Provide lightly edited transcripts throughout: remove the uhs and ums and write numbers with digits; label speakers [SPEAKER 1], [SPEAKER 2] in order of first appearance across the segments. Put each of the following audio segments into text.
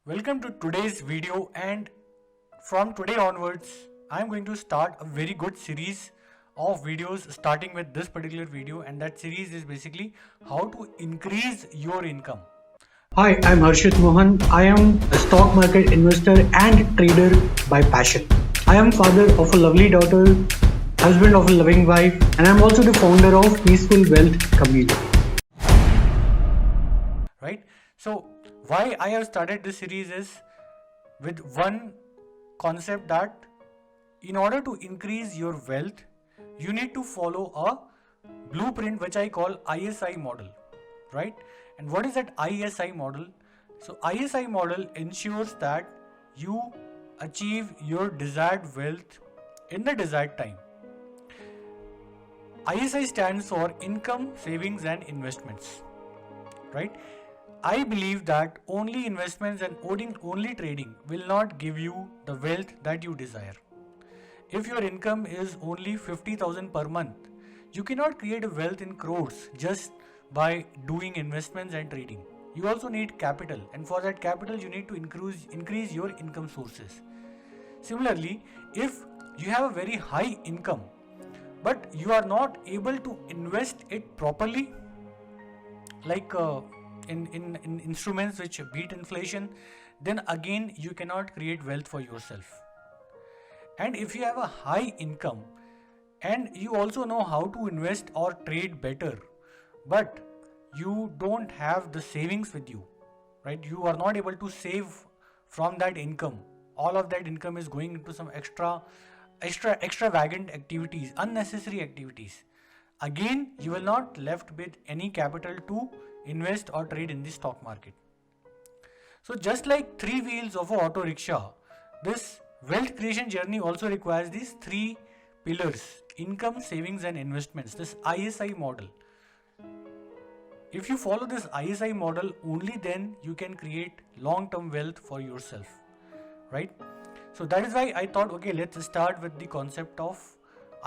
[SPEAKER 1] Welcome to today's video, and from today onwards I am going to start a very good series of videos starting with this particular video, and that series is basically how to increase your income.
[SPEAKER 2] Hi, I'm Harshit Mohan. I am a stock market investor and trader by passion. I am father of a lovely daughter, husband of a loving wife, and I'm also the founder of Peaceful Wealth Community.
[SPEAKER 1] Right? So why I have started this series is with one concept that in order to increase your wealth, you need to follow a blueprint which I call ISI model, right? And what is that ISI model? So ISI model ensures that you achieve your desired wealth in the desired time. ISI stands for income, savings and investments, right? I believe that only investments and only trading will not give you the wealth that you desire. If your income is only 50,000 per month, you cannot create a wealth in crores just by doing investments and trading. You also need capital, and for that capital you need to increase your income sources. Similarly, if you have a very high income but you are not able to invest it properly, like in instruments which beat inflation, then again you cannot create wealth for yourself. And if you have a high income and you also know how to invest or trade better, but you don't have the savings with you, right? You are not able to save from that income. All of that income is going into some extravagant activities, unnecessary activities. Again, you will not left with any capital to invest or trade in the stock market. So just like three wheels of an auto rickshaw, this wealth creation journey also requires these three pillars: income, savings and investments, this ISI model. If you follow this ISI model, only then you can create long-term wealth for yourself, right? So that is why I thought, okay, let's start with the concept of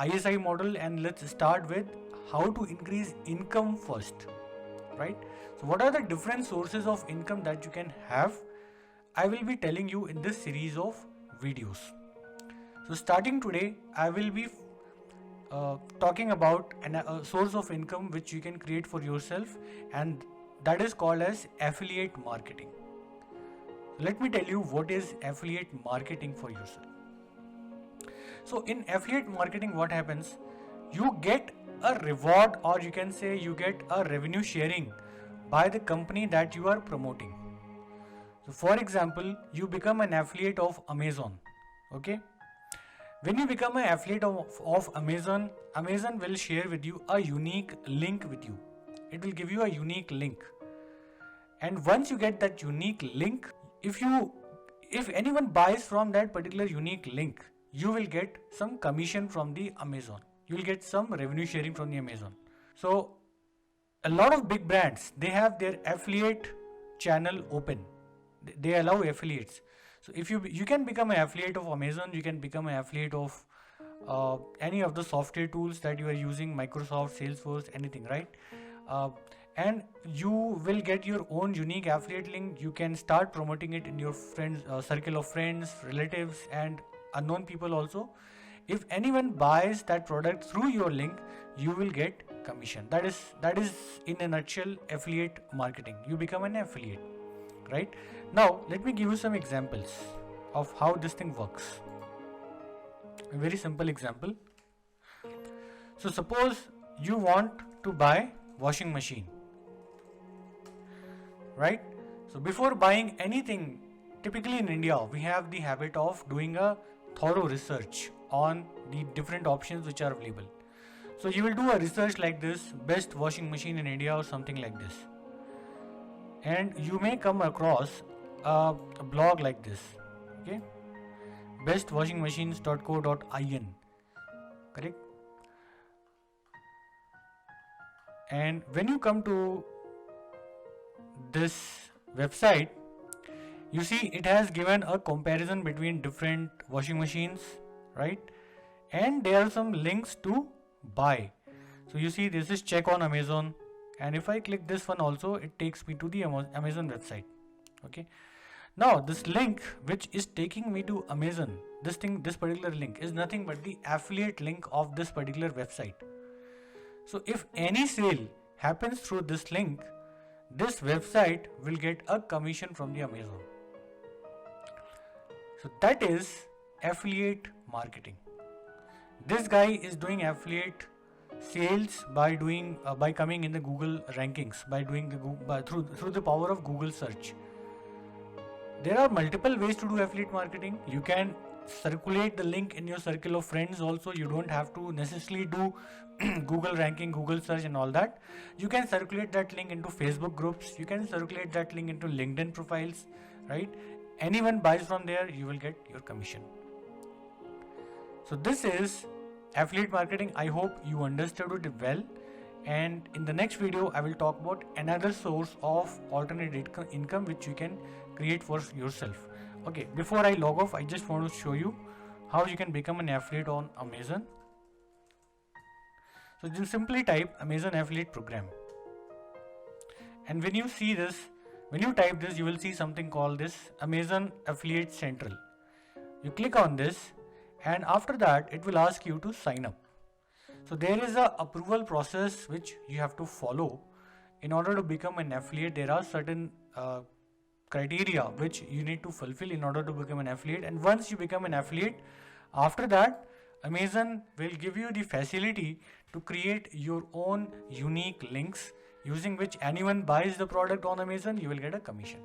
[SPEAKER 1] ISI model and let's start with how to increase income first, right? So what are the different sources of income that you can have? I will be telling you in this series of videos. So starting today, I will be talking about a source of income which you can create for yourself, and that is called as affiliate marketing. Let me tell you what is affiliate marketing for yourself. So in affiliate marketing, what happens? You get a reward, or you can say you get a revenue sharing by the company that you are promoting. So for example, you become an affiliate of Amazon. Okay. When you become an affiliate of Amazon, Amazon will share with you a unique link with you. It will give you a unique link. And once you get that unique link, if anyone buys from that particular unique link, you will get some commission from the Amazon. You will get some revenue sharing from the Amazon. So a lot of big brands, they have their affiliate channel open. They allow affiliates. So if you can become an affiliate of Amazon, you can become an affiliate of any of the software tools that you are using, Microsoft, Salesforce, anything, right? And you will get your own unique affiliate link. You can start promoting it in your friends, circle of friends, relatives, and unknown people also. If anyone buys that product through your link, you will get commission. That is in a nutshell affiliate marketing. You become an affiliate, right? Now let me give you some examples of how this thing works. A very simple example. So suppose you want to buy washing machine, right? So before buying anything, typically in India, we have the habit of doing a thorough research on the different options which are available. So you will do a research like this, best washing machine in India or something like this. And you may come across a blog like this, okay? bestwashingmachines.co.in, correct? And when you come to this website, you see it has given a comparison between different washing machines, right? And there are some links to buy. So you see this is check on Amazon, and if I click this one also, it takes me to the Amazon website. Okay. Now this link which is taking me to Amazon, this particular link is nothing but the affiliate link of this particular website. So if any sale happens through this link, this website will get a commission from the Amazon. So that is affiliate marketing. This guy is doing affiliate sales by coming in the Google rankings, by doing through the power of Google search. There are multiple ways to do affiliate marketing. You can circulate the link in your circle of friends also. You don't have to necessarily do Google ranking, Google search and all that. You can circulate that link into Facebook groups. You can circulate that link into LinkedIn profiles, right? Anyone buys from there, you will get your commission. So this is affiliate marketing. I hope you understood it well. And in the next video, I will talk about another source of alternate income which you can create for yourself. Okay, before I log off, I just want to show you how you can become an affiliate on Amazon. So just simply type Amazon affiliate program. And when you see this, when you type this, you will see something called this Amazon Affiliate Central. You click on this, and after that it will ask you to sign up. So there is a approval process which you have to follow in order to become an affiliate. There are certain criteria which you need to fulfill in order to become an affiliate, and once you become an affiliate, after that Amazon will give you the facility to create your own unique links, using which anyone buys the product on Amazon, you will get a commission.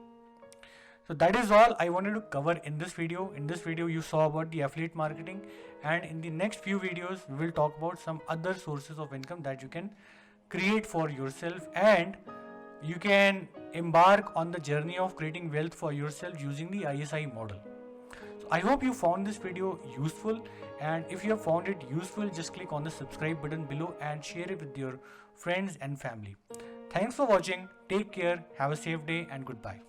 [SPEAKER 1] So that is all I wanted to cover in this video. In this video you saw about the affiliate marketing, and in the next few videos we will talk about some other sources of income that you can create for yourself, and you can embark on the journey of creating wealth for yourself using the ISI model. So I hope you found this video useful, and if you have found it useful, just click on the subscribe button below and share it with your friends and family. Thanks for watching. Take care, have a safe day, and goodbye.